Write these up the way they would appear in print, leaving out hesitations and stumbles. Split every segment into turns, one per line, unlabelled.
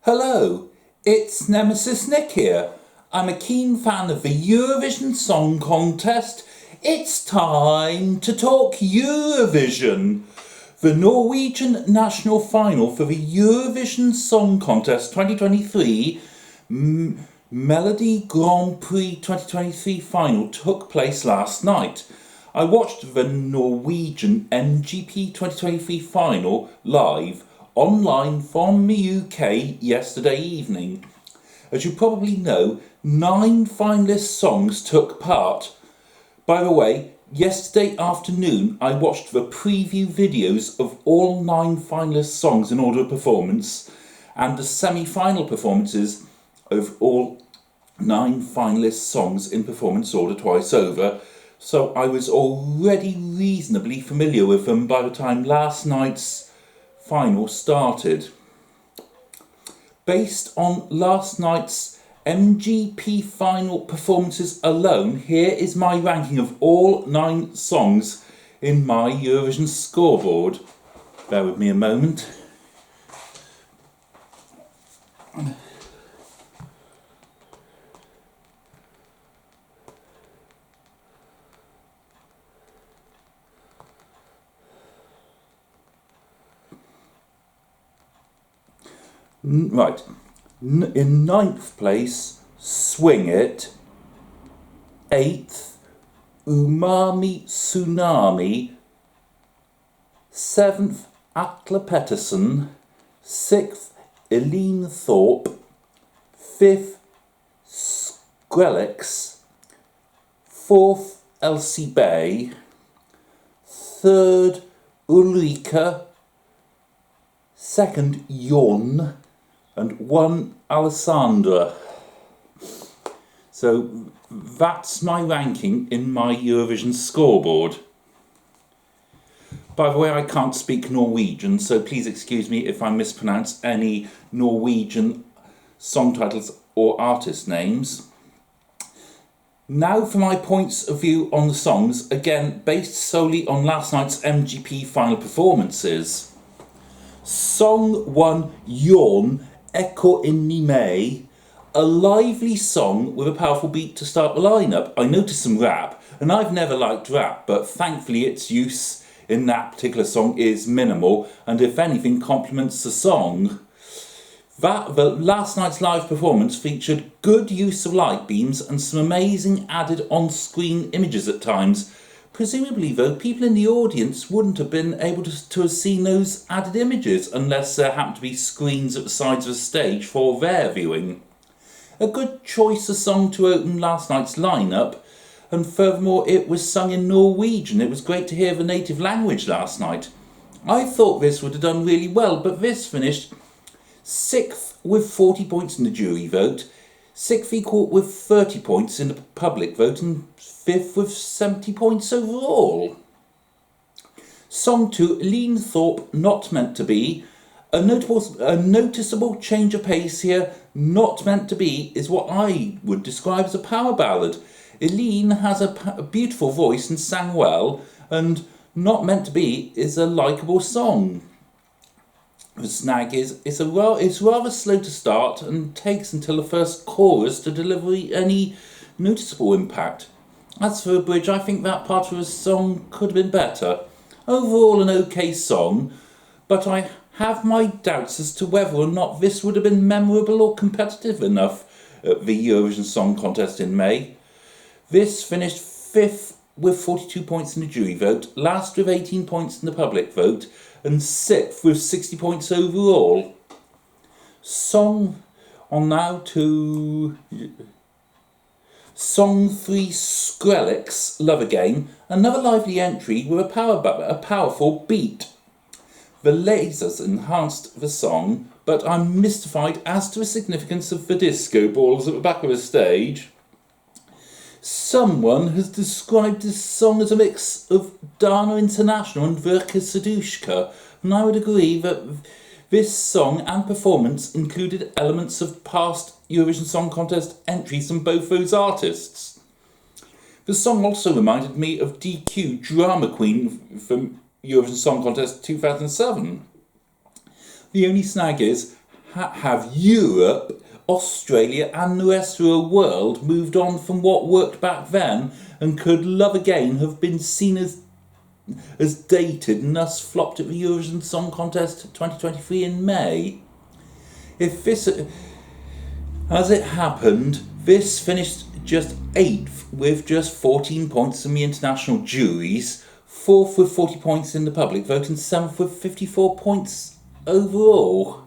Hello, it's Nemesis Nick here. I'm a keen fan of the Eurovision Song Contest. It's time to talk Eurovision. The Norwegian national final for the Eurovision Song Contest 2023 Melodi Grand Prix 2023 final took place last night. I watched the Norwegian MGP 2023 final live online from the UK yesterday evening. As you probably know, 9 finalist songs took part. By the way, yesterday afternoon I watched the preview videos of all 9 finalist songs in order of performance and the semi-final performances of all 9 finalist songs in performance order twice over, so I was already reasonably familiar with them by the time last night's final started. Based on last night's MGP final performances alone, here is my ranking of all 9 songs in my Eurovision scoreboard. Bear with me a moment. Right, in 9th place, Swing It. 8th, Umami Tsunami. 7th, Atle Pettersen. 6th, Eileen Thorpe. 5th, Skrillex. 4th, Elsie Bay. 3rd, Ulrika. 2nd, Jon. And 1 Alessandra. So that's my ranking in my Eurovision scoreboard. By the way, I can't speak Norwegian, so please excuse me if I mispronounce any Norwegian song titles or artist names. Now for my points of view on the songs, again based solely on last night's MGP final performances. Song 1, Jon, Echo inni mig, a lively song with a powerful beat to start the lineup. I noticed some rap, and I've never liked rap, but thankfully its use in that particular song is minimal, and if anything complements the song. The last night's live performance featured good use of light beams and some amazing added on-screen images at times. Presumably, though, people in the audience wouldn't have been able to have seen those added images unless there happened to be screens at the sides of the stage for their viewing. A good choice of song to open last night's lineup, and furthermore it was sung in Norwegian. It was great to hear the native language last night. I thought this would have done really well, but this finished 6th with 40 points in the jury vote, 6th equal with 30 points in the public vote, and 5th with 70 points overall. Song 2, Eileen Thorpe, Not Meant to Be. A noticeable change of pace here. Not Meant to Be is what I would describe as a power ballad. Eileen has a beautiful voice and sang well, and Not Meant to Be is a likeable song. The snag is it's rather slow to start and takes until the first chorus to deliver any noticeable impact. As for the bridge, I think that part of the song could have been better. Overall an okay song, but I have my doubts as to whether or not this would have been memorable or competitive enough at the Eurovision Song Contest in May. This finished 5th with 42 points in the jury vote, last with 18 points in the public vote, and 6th with 60 points overall. Song 3, Skrillex, Love Again, another lively entry with a powerful beat. The lasers enhanced the song, but I'm mystified as to the significance of the disco balls at the back of the stage. Someone has described this song as a mix of Dana International and Verka Serdushka, and I would agree that this song and performance included elements of past Eurovision Song Contest entries from both those artists. The song also reminded me of DQ Drama Queen from Eurovision Song Contest 2007. The only snag is, have Europe, Australia and the rest of the world moved on from what worked back then, and could Love Again have been seen as dated and thus flopped at the Eurovision Song Contest 2023 in May? If this, as it happened, this finished just 8th with just 14 points from the international juries, 4th with 40 points in the public vote and 7th with 54 points overall.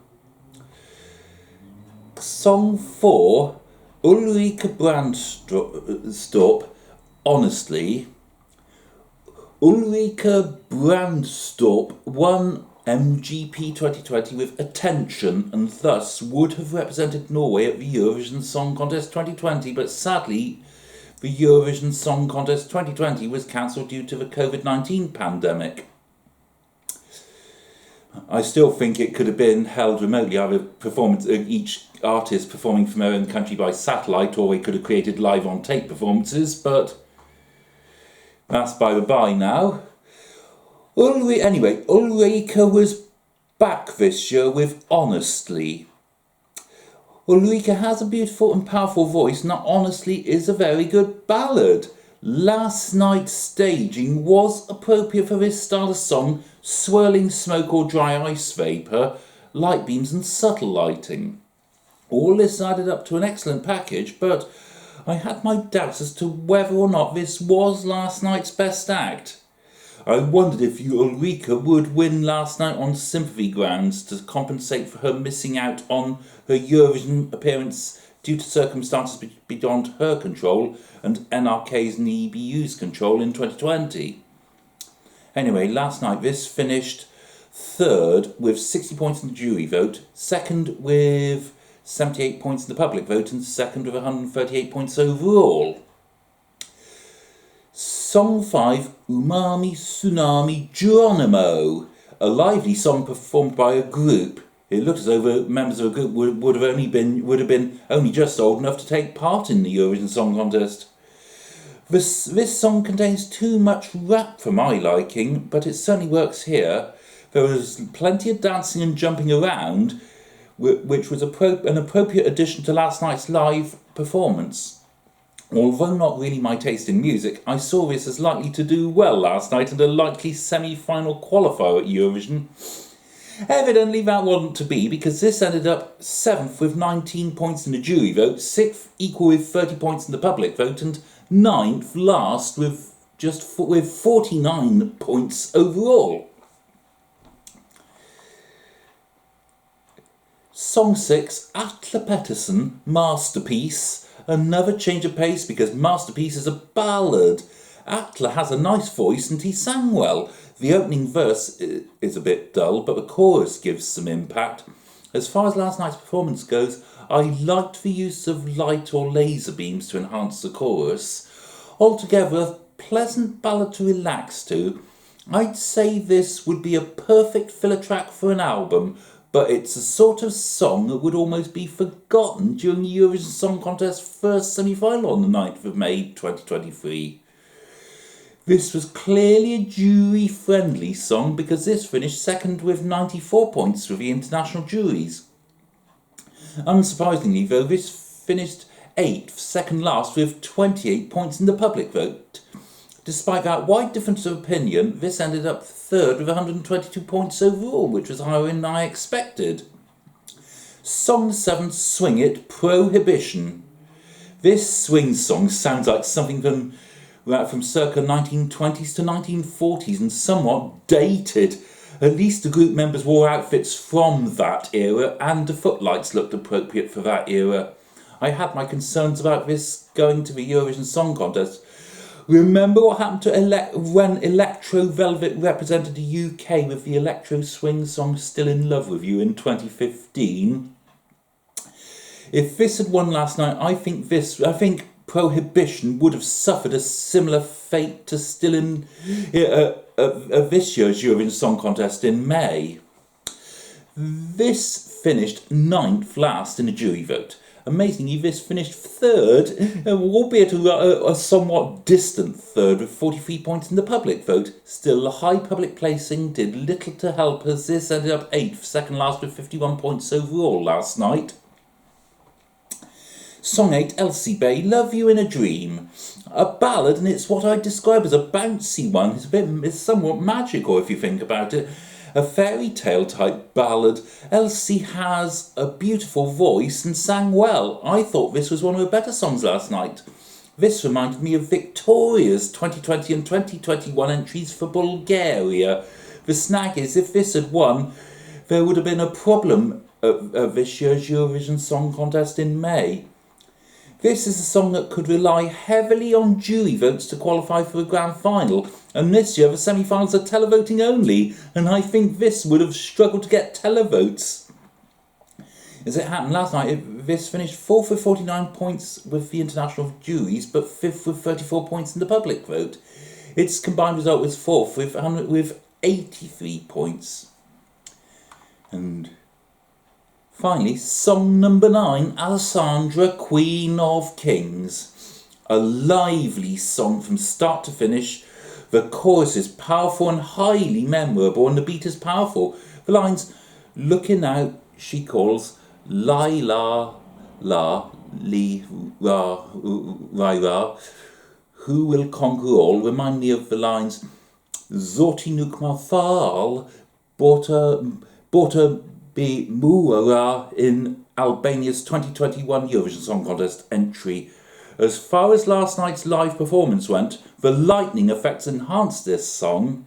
Song 4, Ulrika Brandstorp, honestly. Ulrika Brandstorp won MGP 2020 with attention and thus would have represented Norway at the Eurovision Song Contest 2020, but sadly the Eurovision Song Contest 2020 was cancelled due to the COVID-19 pandemic. I still think it could have been held remotely, either each artist performing from their own country by satellite, or they could have created live on tape performances, but that's by the by now. Ulrika was back this year with Honestly. Ulrika has a beautiful and powerful voice, and Honestly is a very good ballad. Last night's staging was appropriate for this style of song: swirling smoke or dry ice vapour, light beams and subtle lighting. All this added up to an excellent package, but I had my doubts as to whether or not this was last night's best act. I wondered if Ulrika would win last night on sympathy grounds to compensate for her missing out on her Eurovision appearance due to circumstances beyond her control and NRK's and EBU's control in 2020. Anyway, last night this finished 3rd with 60 points in the jury vote, 2nd with 78 points in the public vote and 2nd with 138 points overall. Song 5, Umami Tsunami Geronimo, a lively song performed by a group. It looked as though the members of a group would have been only just old enough to take part in the Eurovision Song Contest. This song contains too much rap for my liking, but it certainly works here. There was plenty of dancing and jumping around, which was an appropriate addition to last night's live performance. Although not really my taste in music, I saw this as likely to do well last night and a likely semi-final qualifier at Eurovision. Evidently that wasn't to be, because this ended up 7th with 19 points in the jury vote, 6th equal with 30 points in the public vote, and 9th last with 49 points overall. Song 6, Atle Pettersen, Masterpiece. Another change of pace, because Masterpiece is a ballad. Atle has a nice voice and he sang well. The opening verse is a bit dull, but the chorus gives some impact. As far as last night's performance goes, I liked the use of light or laser beams to enhance the chorus. Altogether, a pleasant ballad to relax to. I'd say this would be a perfect filler track for an album, but it's a sort of song that would almost be forgotten during the Eurovision Song Contest first semi-final on the 9th of May 2023. This was clearly a jury-friendly song, because this finished 2nd with 94 points for the international juries. Unsurprisingly though, this finished 8th, 2nd last with 28 points in the public vote. Despite that wide difference of opinion, this ended up 3rd with 122 points overall, which was higher than I expected. Song 7, Swing It, Prohibition. This swing song sounds like something from circa 1920s to 1940s and somewhat dated. At least the group members wore outfits from that era and the footlights looked appropriate for that era. I had my concerns about this going to the Eurovision Song Contest. Remember what happened to when Electro Velvet represented the UK with the electro swing song Still in Love With You in 2015? If this had won last night, I think Prohibition would have suffered a similar fate to Still in this year's Eurovision Song Contest in May. This finished 9th last in the jury vote. Amazingly, this finished third, albeit a somewhat distant third with 43 points in the public vote. Still, the high public placing did little to help as this ended up 8th, second last with 51 points overall last night. Song 8, Elsie Bay, Love You in a Dream. A ballad, and it's what I'd describe as a bouncy one. It's somewhat magical if you think about it. A fairy tale type ballad. Elsie has a beautiful voice and sang well. I thought this was one of her better songs last night. This reminded me of Victoria's 2020 and 2021 entries for Bulgaria. The snag is, if this had won, there would have been a problem at this year's Eurovision Song Contest in May. This is a song that could rely heavily on jury votes to qualify for the grand final, and this year the semi-finals are televoting only, and I think this would have struggled to get televotes. As it happened last night, this finished 4th with 49 points with the international juries, but 5th with 34 points in the public vote. Its combined result was 4th with 83 points. And finally, song number 9, Alessandra, Queen of Kings. A lively song from start to finish. The chorus is powerful and highly memorable, and the beat is powerful. The lines, looking out, she calls, Lai la, la, li, ra, rai ra, who will conquer all, remind me of the lines, Zorti nuk mafal, borta be muara in Albania's 2021 Eurovision Song Contest entry. As far as last night's live performance went, the lightning effects enhanced this song.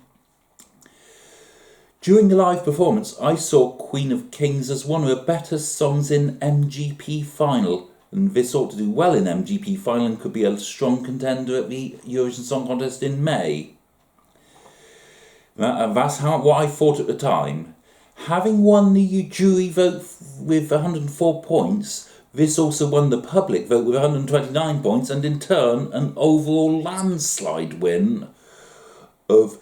During the live performance, I saw Queen of Kings as one of the better songs in MGP final, and this ought to do well in MGP final and could be a strong contender at the Eurovision Song Contest in May. That's what I thought at the time. Having won the jury vote with 104 points, this also won the public vote with 129 points, and in turn an overall landslide win of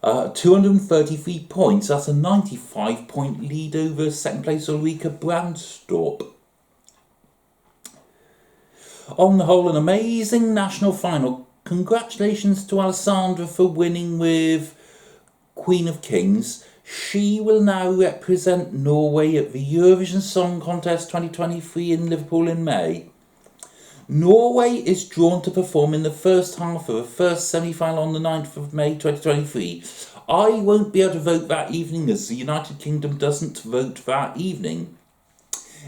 233 points. That's a 95-point lead over second place Ulrika Brandstorp. On the whole, an amazing national final. Congratulations to Alessandra for winning with Queen of Kings. She will now represent Norway at the Eurovision Song Contest 2023 in Liverpool in May. Norway is drawn to perform in the first half of the first semi-final on the 9th of May 2023. I won't be able to vote that evening as the United Kingdom doesn't vote that evening.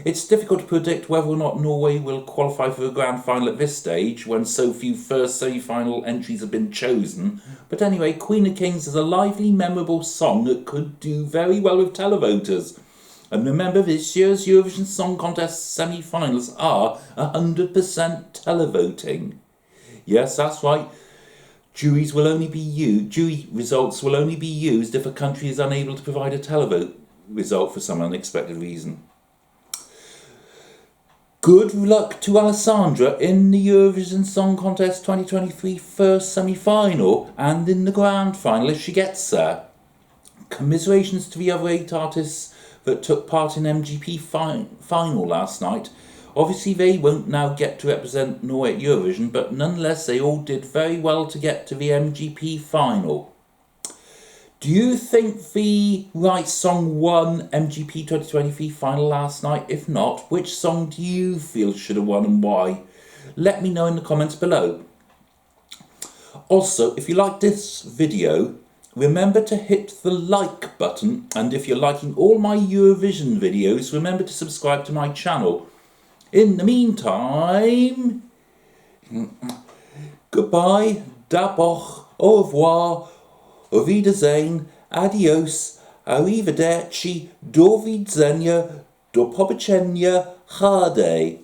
It's difficult to predict whether or not Norway will qualify for the grand final at this stage when so few first semi-final entries have been chosen. But anyway, Queen of Kings is a lively, memorable song that could do very well with televoters. And remember, this year's Eurovision Song Contest semi-finals are 100% televoting. Yes, that's right. Jury results will only be used if a country is unable to provide a televote result for some unexpected reason. Good luck to Alessandra in the Eurovision Song Contest 2023 first semi-final and in the grand final if she gets there. Commiserations to the other 8 artists that took part in MGP final last night. Obviously they won't now get to represent Norway at Eurovision, but nonetheless they all did very well to get to the MGP final. Do you think the right song won MGP 2023 final last night? If not, which song do you feel should have won and why? Let me know in the comments below. Also, if you like this video, remember to hit the like button, and if you're liking all my Eurovision videos, remember to subscribe to my channel. In the meantime, goodbye, daboch, au revoir, auf Wiedersehen, adios, arrivederci, do widzenia, do popatrzenia, hade.